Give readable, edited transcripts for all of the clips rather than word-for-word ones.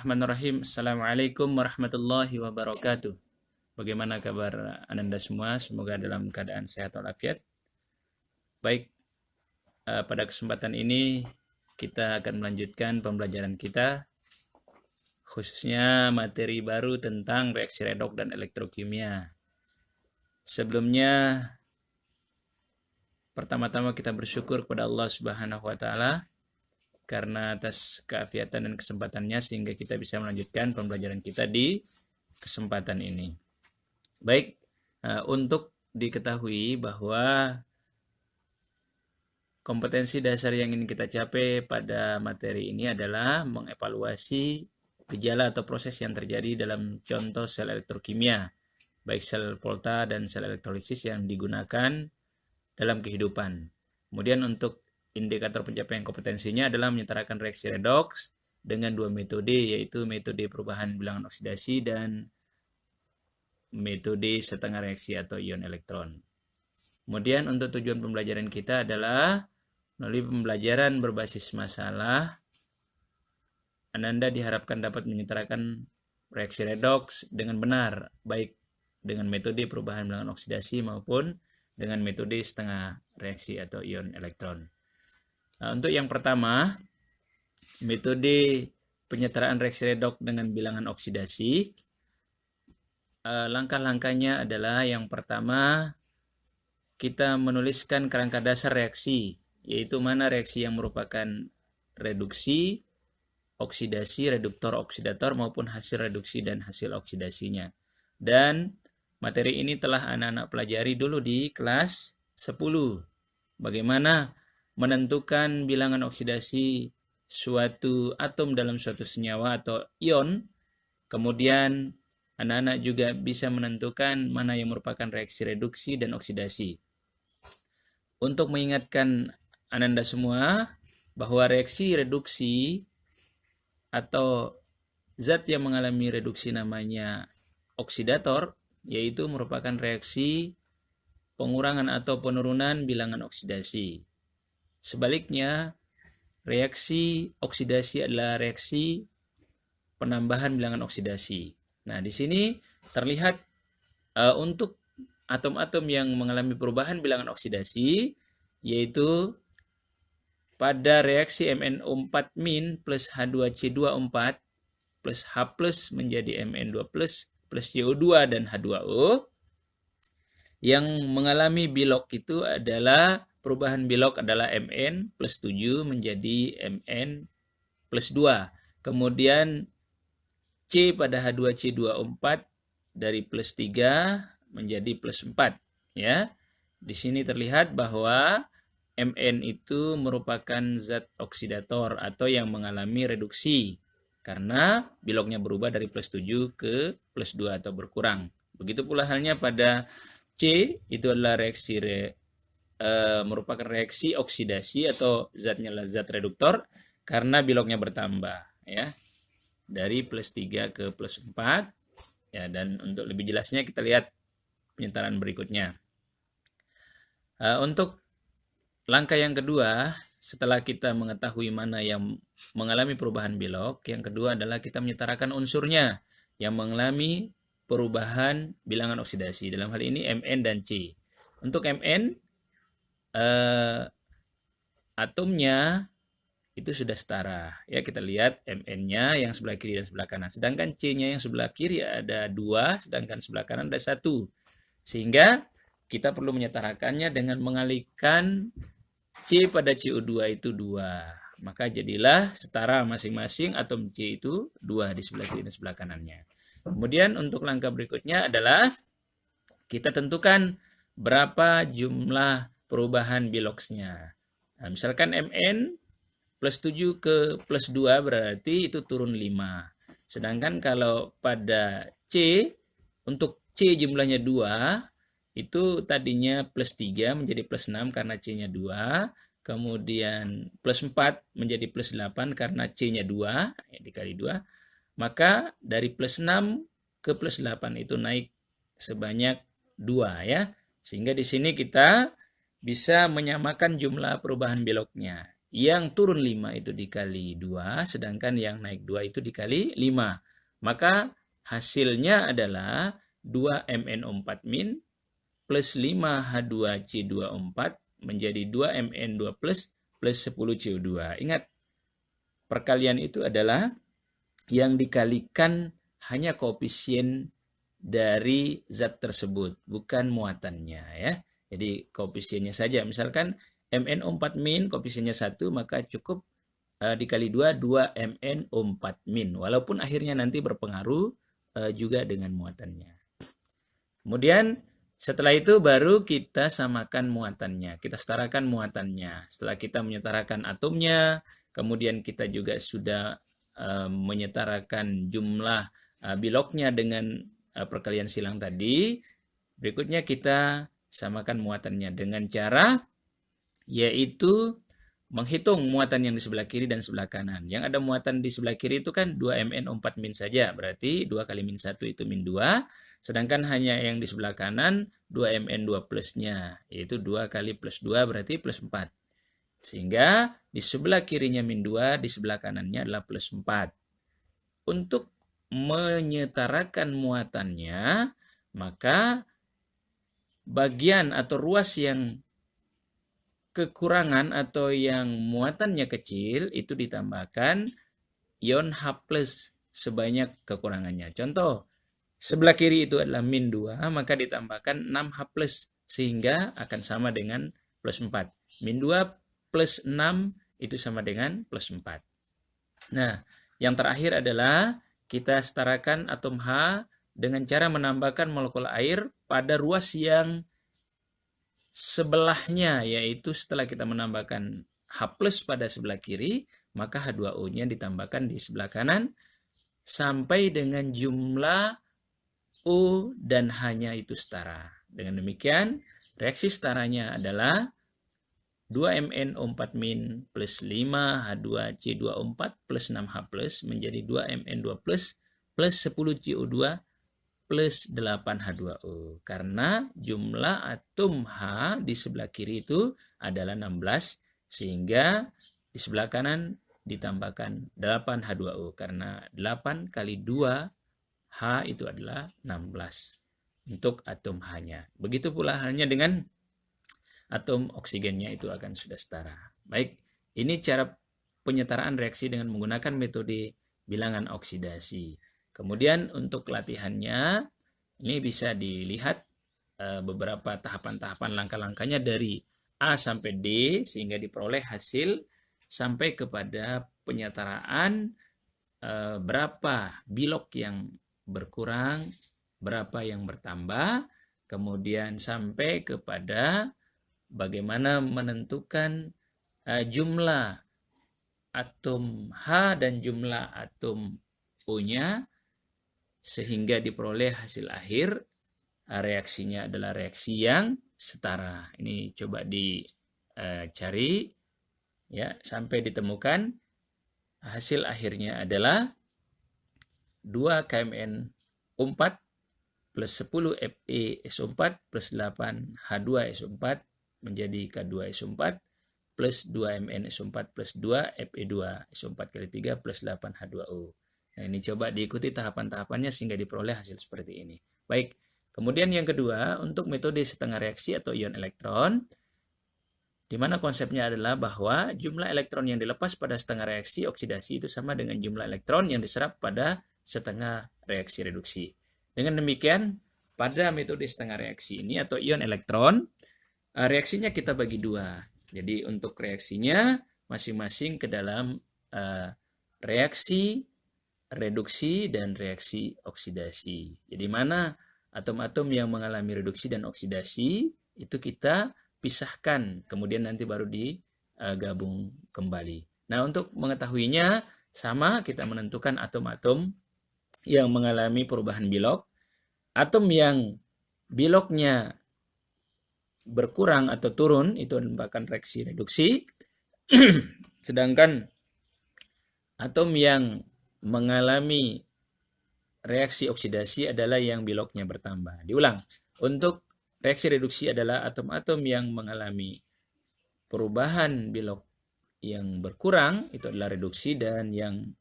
Bismillahirrahmanirrahim. Assalamualaikum warahmatullahi wabarakatuh. Bagaimana kabar Ananda semua? Semoga dalam keadaan sehat walafiat. Baik, pada kesempatan ini kita akan melanjutkan pembelajaran kita, khususnya materi baru tentang reaksi redoks dan elektrokimia. Sebelumnya, pertama-tama kita bersyukur kepada Allah Subhanahu wa Ta'ala karena atas keafiatan dan kesempatannya sehingga kita bisa melanjutkan pembelajaran kita di kesempatan ini. Baik, untuk diketahui bahwa kompetensi dasar yang ingin kita capai pada materi ini adalah mengevaluasi gejala atau proses yang terjadi dalam contoh sel elektrokimia, baik sel volta dan sel elektrolisis yang digunakan dalam kehidupan. Kemudian untuk indikator pencapaian kompetensinya adalah menyetarakan reaksi redoks dengan dua metode, yaitu metode perubahan bilangan oksidasi dan metode setengah reaksi atau ion elektron. Kemudian untuk tujuan pembelajaran kita adalah melalui pembelajaran berbasis masalah, Ananda diharapkan dapat menyetarakan reaksi redoks dengan benar, baik dengan metode perubahan bilangan oksidasi maupun dengan metode setengah reaksi atau ion elektron. Untuk yang pertama, metode penyetaraan reaksi redoks dengan bilangan oksidasi, langkah-langkahnya adalah yang pertama, kita menuliskan kerangka dasar reaksi, yaitu mana reaksi yang merupakan reduksi, oksidasi, reduktor, oksidator, maupun hasil reduksi dan hasil oksidasinya. Dan materi ini telah anak-anak pelajari dulu di kelas 10. Bagaimana menentukan bilangan oksidasi suatu atom dalam suatu senyawa atau ion. Kemudian anak-anak juga bisa menentukan mana yang merupakan reaksi reduksi dan oksidasi. Untuk mengingatkan Ananda semua bahwa reaksi reduksi atau zat yang mengalami reduksi namanya oksidator, yaitu merupakan reaksi pengurangan atau penurunan bilangan oksidasi. Sebaliknya, reaksi oksidasi adalah reaksi penambahan bilangan oksidasi. Nah, di sini terlihat untuk atom-atom yang mengalami perubahan bilangan oksidasi, yaitu pada reaksi MnO4- plus H2C24 plus H+ menjadi Mn2+ plus CO2 dan H2O, yang mengalami bilok itu adalah perubahan bilok adalah Mn plus 7 menjadi Mn plus 2. Kemudian C pada H2C24 dari plus 3 menjadi plus 4. Ya. Di sini terlihat bahwa Mn itu merupakan zat oksidator atau yang mengalami reduksi karena biloknya berubah dari plus 7 ke plus 2 atau berkurang. Begitu pula halnya pada C, itu adalah merupakan reaksi oksidasi atau zatnya adalah zat reduktor karena biloknya bertambah, ya, dari plus 3 ke plus 4. Ya, dan untuk lebih jelasnya kita lihat penyetaraan berikutnya. Untuk langkah yang kedua, setelah kita mengetahui mana yang mengalami perubahan bilok, yang kedua adalah kita menyetarakan unsurnya yang mengalami perubahan bilangan oksidasi. Dalam hal ini Mn dan C. Untuk Mn, atomnya itu sudah setara. Ya, kita lihat Mn-nya yang sebelah kiri dan sebelah kanan. Sedangkan C-nya yang sebelah kiri ada 2, sedangkan sebelah kanan ada 1. Sehingga kita perlu menyetarakannya dengan mengalihkan C pada CO2 itu 2. Maka jadilah setara masing-masing atom C itu 2 di sebelah kiri dan sebelah kanannya. Kemudian untuk langkah berikutnya adalah kita tentukan berapa jumlah perubahan biloksnya. Nah, misalkan Mn plus 7 ke plus 2 berarti itu turun 5. Sedangkan kalau pada C, untuk C jumlahnya 2, itu tadinya plus 3 menjadi plus 6 karena C-nya 2. Kemudian plus 4 menjadi plus 8 karena C-nya 2, ya, dikali 2. Maka dari plus 6 ke plus 8 itu naik sebanyak 2, ya. Sehingga di sini kita bisa menyamakan jumlah perubahan biloknya. Yang turun 5 itu dikali 2, sedangkan yang naik 2 itu dikali 5. Maka hasilnya adalah 2MnO4- plus 5H2C24 menjadi 2Mn2 plus 10 CO2. Ingat, perkalian itu adalah yang dikalikan hanya koefisien dari zat tersebut, bukan muatannya ya. Jadi koefisiennya saja. Misalkan MnO4- koefisiennya 1, maka cukup dikali 2, 2MnO4-. Walaupun akhirnya nanti berpengaruh juga dengan muatannya. Kemudian setelah itu baru kita samakan muatannya. Kita setarakan muatannya. Setelah kita menyetarakan atomnya, kemudian kita juga sudah menyetarakan jumlah biloknya dengan perkalian silang tadi. Berikutnya kita samakan muatannya dengan cara yaitu menghitung muatan yang di sebelah kiri dan sebelah kanan. Yang ada muatan di sebelah kiri itu kan 2MnO4- saja, berarti 2 kali min 1 itu min 2, sedangkan hanya yang di sebelah kanan 2Mn2 plusnya, yaitu 2 kali plus 2 berarti plus 4. Sehingga di sebelah kirinya min 2, di sebelah kanannya adalah plus 4. Untuk menyetarakan muatannya, maka bagian atau ruas yang kekurangan atau yang muatannya kecil itu ditambahkan ion H+ sebanyak kekurangannya. Contoh, sebelah kiri itu adalah min 2, maka ditambahkan 6H+, sehingga akan sama dengan plus 4. Min 2 plus 6 itu sama dengan plus 4. Nah, yang terakhir adalah kita setarakan atom H dengan cara menambahkan molekul air pada ruas yang sebelahnya, yaitu setelah kita menambahkan H+ pada sebelah kiri, maka H2O-nya ditambahkan di sebelah kanan sampai dengan jumlah O dan H-nya itu setara. Dengan demikian, reaksi setaranya adalah 2MnO4- plus 5H2C24 plus 6H+ menjadi 2Mn2 plus 10 CO2 plus 8H2O. Karena jumlah atom H di sebelah kiri itu adalah 16, sehingga di sebelah kanan ditambahkan 8H2O. Karena 8 kali 2 H itu adalah 16 untuk atom H-nya. Begitu pula halnya dengan atom oksigennya, itu akan sudah setara. Baik, ini cara penyetaraan reaksi dengan menggunakan metode bilangan oksidasi. Kemudian untuk latihannya, ini bisa dilihat beberapa tahapan-tahapan langkah-langkahnya dari A sampai D, sehingga diperoleh hasil sampai kepada penyetaraan berapa bilok yang berkurang, berapa yang bertambah, kemudian sampai kepada bagaimana menentukan jumlah atom H dan jumlah atom O-nya, sehingga diperoleh hasil akhir reaksinya adalah reaksi yang setara. Ini coba dicari ya sampai ditemukan hasil akhirnya adalah 2 KMnO4 plus 10 FeSO4 plus 8 H2SO4 menjadi K2SO4 plus 2 MnSO4 plus 2 Fe2SO4 kali 3 plus 8 H2O. Nah, ini coba diikuti tahapan-tahapannya sehingga diperoleh hasil seperti ini. Baik, kemudian yang kedua, untuk metode setengah reaksi atau ion elektron, di mana konsepnya adalah bahwa jumlah elektron yang dilepas pada setengah reaksi oksidasi itu sama dengan jumlah elektron yang diserap pada setengah reaksi reduksi. Dengan demikian, pada metode setengah reaksi ini atau ion elektron, reaksinya kita bagi dua. Jadi untuk reaksinya masing-masing ke dalam reaksi reduksi dan reaksi oksidasi. Jadi mana atom-atom yang mengalami reduksi dan oksidasi itu kita pisahkan, kemudian nanti baru digabung kembali. Nah, untuk mengetahuinya sama kita menentukan atom-atom yang mengalami perubahan bilok. Atom yang biloknya berkurang atau turun itu merupakan reaksi reduksi. Sedangkan atom yang mengalami reaksi oksidasi adalah yang biloknya bertambah. Diulang, untuk reaksi reduksi adalah atom-atom yang mengalami perubahan bilok yang berkurang itu adalah reduksi dan yang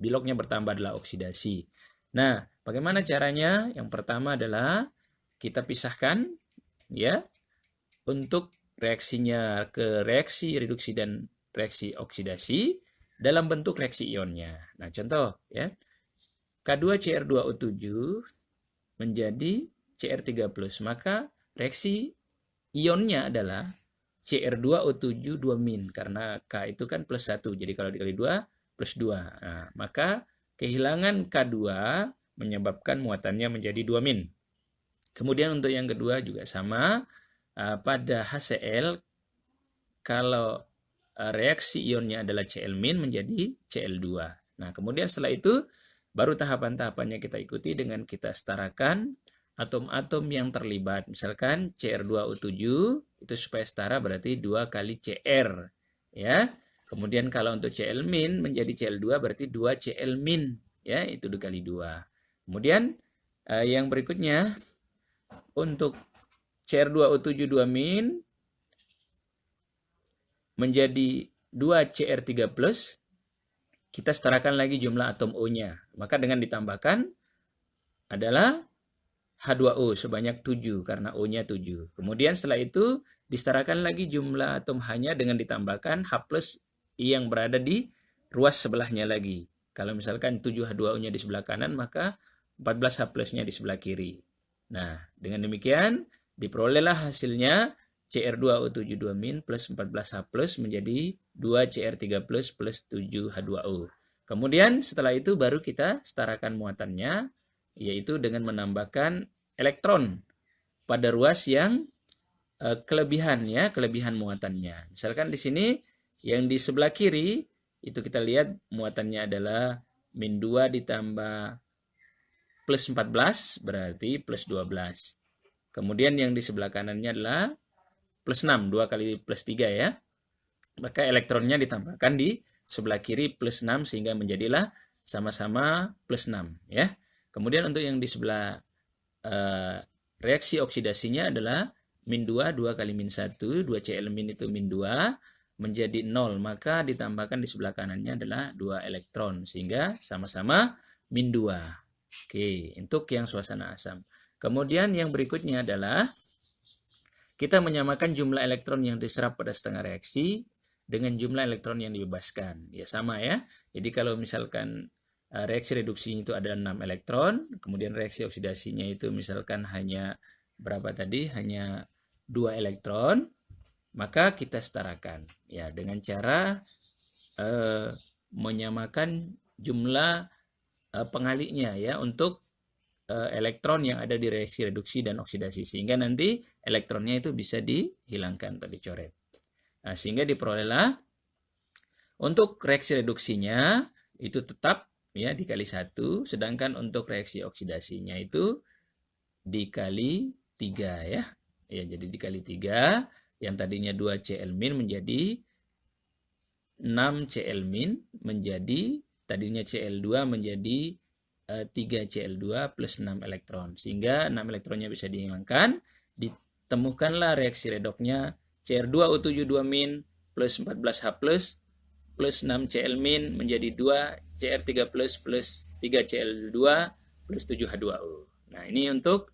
biloknya bertambah adalah oksidasi. Nah, bagaimana caranya? Yang pertama adalah kita pisahkan ya untuk reaksinya ke reaksi reduksi dan reaksi oksidasi dalam bentuk reaksi ionnya. Nah, contoh ya. K2Cr2O7 menjadi Cr3+, maka reaksi ionnya adalah Cr2O7 2- karena K itu kan plus 1. Jadi kalau dikali 2 plus 2. Nah, maka kehilangan K2 menyebabkan muatannya menjadi 2-. Kemudian untuk yang kedua juga sama. Pada HCl kalau reaksi ionnya adalah Cl- menjadi Cl2. Nah, kemudian setelah itu baru tahapan-tahapannya kita ikuti dengan kita setarakan atom-atom yang terlibat. Misalkan Cr2O7 itu supaya setara berarti 2 kali Cr. Ya. Kemudian kalau untuk Cl- menjadi Cl2 berarti 2 Cl-, ya, itu dikali 2. Kemudian yang berikutnya untuk Cr2O7 2- menjadi 2 Cr3+, kita setarakan lagi jumlah atom O-nya. Maka dengan ditambahkan adalah H2O sebanyak 7 karena O-nya 7. Kemudian setelah itu disetarakan lagi jumlah atom H-nya dengan ditambahkan H+ yang berada di ruas sebelahnya lagi. Kalau misalkan 7 H2O-nya di sebelah kanan, maka 14 H+-nya di sebelah kiri. Nah, dengan demikian diperolehlah hasilnya Cr2O7 2- plus 14H+ menjadi 2 Cr3+ plus 7 H2O. Kemudian setelah itu baru kita setarakan muatannya, yaitu dengan menambahkan elektron pada ruas yang kelebihan muatannya. Misalkan di sini yang di sebelah kiri itu kita lihat muatannya adalah -2 ditambah plus 14 berarti plus 12. Kemudian yang di sebelah kanannya adalah plus 6, 2 kali plus 3 ya. Maka elektronnya ditambahkan di sebelah kiri plus 6 sehingga menjadilah sama-sama plus 6 ya. Kemudian untuk yang di sebelah reaksi oksidasinya adalah -2, 2 kali -1, 2 Cl- itu -2 menjadi 0, maka ditambahkan di sebelah kanannya adalah 2 elektron sehingga sama-sama -2. Oke, untuk yang suasana asam. Kemudian yang berikutnya adalah kita menyamakan jumlah elektron yang diserap pada setengah reaksi dengan jumlah elektron yang dibebaskan. Ya sama ya. Jadi kalau misalkan reaksi reduksinya itu ada 6 elektron, kemudian reaksi oksidasinya itu misalkan hanya berapa tadi? Hanya 2 elektron, maka kita setarakan ya dengan cara menyamakan jumlah pengalinya ya untuk elektron yang ada di reaksi reduksi dan oksidasi sehingga nanti elektronnya itu bisa dihilangkan atau dicoret. Nah, sehingga diperolehlah untuk reaksi reduksinya itu tetap ya dikali 1, sedangkan untuk reaksi oksidasinya itu dikali 3 ya. Ya, jadi dikali 3 yang tadinya 2 Cl- menjadi 6 Cl- menjadi tadinya Cl2 menjadi 3 Cl2 plus 6 elektron. Sehingga 6 elektronnya bisa dihilangkan. Ditemukanlah reaksi redoknya Cr2O7 2- plus 14H plus 6 Cl- menjadi 2 Cr3 plus 3 Cl2 plus 7 H2O. Nah, ini untuk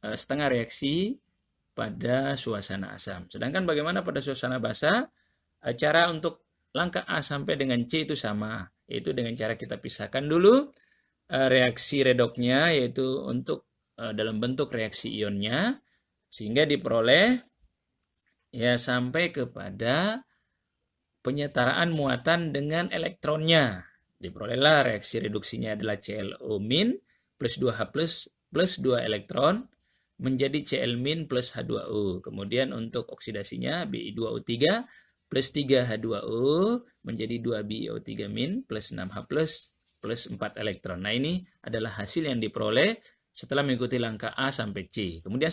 setengah reaksi pada suasana asam. Sedangkan bagaimana pada suasana basa? Cara untuk langkah A sampai dengan C itu sama, yaitu dengan cara kita pisahkan dulu reaksi redoknya, yaitu untuk dalam bentuk reaksi ionnya, sehingga diperoleh ya sampai kepada penyetaraan muatan dengan elektronnya. Diperolehlah reaksi reduksinya adalah ClO- plus 2H plus 2 elektron menjadi Cl- plus H2O. Kemudian untuk oksidasinya Bi2O3 plus 3H2O menjadi 2 BiO3- plus 6H plus 4 elektron. Nah, ini adalah hasil yang diperoleh setelah mengikuti langkah A sampai C. Kemudian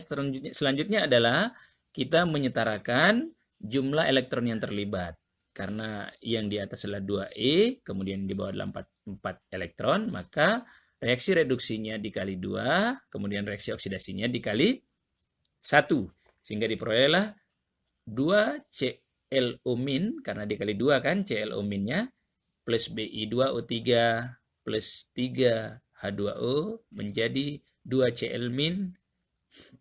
selanjutnya adalah kita menyetarakan jumlah elektron yang terlibat. Karena yang di atas adalah 2E, kemudian di bawah adalah 4 elektron, maka reaksi reduksinya dikali 2, kemudian reaksi oksidasinya dikali 1. Sehingga diperolehlah 2 ClO min, karena dikali 2 kan ClO minnya, plus Bi2O3 plus 3H2O menjadi 2Cl min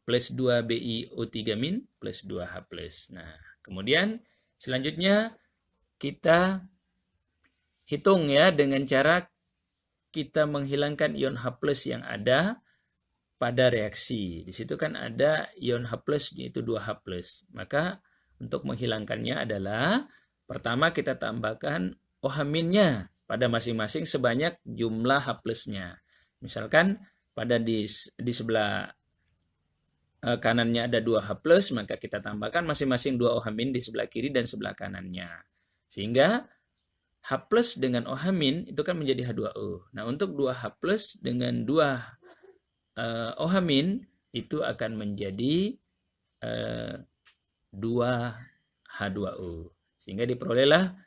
plus 2 BiO3 min plus 2H plus. Nah, kemudian selanjutnya kita hitung ya dengan cara kita menghilangkan ion H plus yang ada pada reaksi. Di situ kan ada ion H plus yaitu 2H plus. Maka untuk menghilangkannya adalah pertama kita tambahkan OH-nya pada masing-masing sebanyak jumlah H plusnya. Misalkan pada di sebelah kanannya ada 2H plus, maka kita tambahkan masing-masing 2 OH min di sebelah kiri dan sebelah kanannya. Sehingga H plus dengan OH min itu kan menjadi H2O. Nah, untuk 2H plus dengan 2 OH min itu akan menjadi 2H2O. Sehingga diperolehlah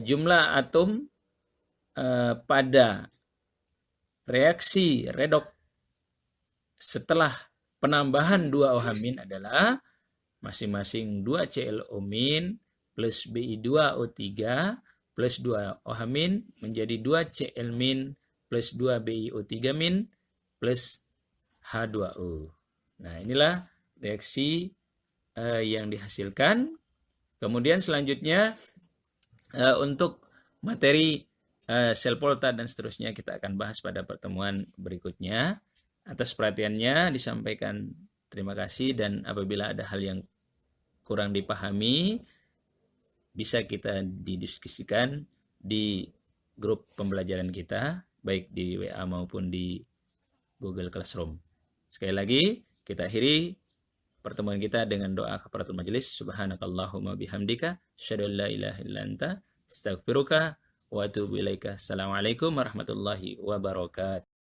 jumlah atom pada reaksi redoks setelah penambahan 2 OH min adalah masing-masing 2 ClO min plus Bi2O3 plus 2 OH min menjadi 2 Cl min plus 2 BiO3 min plus H2O. Nah, inilah reaksi yang dihasilkan. Kemudian selanjutnya untuk materi sel Volta dan seterusnya kita akan bahas pada pertemuan berikutnya. Atas perhatiannya disampaikan terima kasih, dan apabila ada hal yang kurang dipahami bisa kita didiskusikan di grup pembelajaran kita baik di WA maupun di Google Classroom. Sekali lagi kita akhiri pertemuan kita dengan doa kafaratul majelis. Subhanakallahumma bihamdika asyhadu an la ilaha illa anta astaghfiruka wa atubu ilaika. Assalamualaikum warahmatullahi wabarakatuh.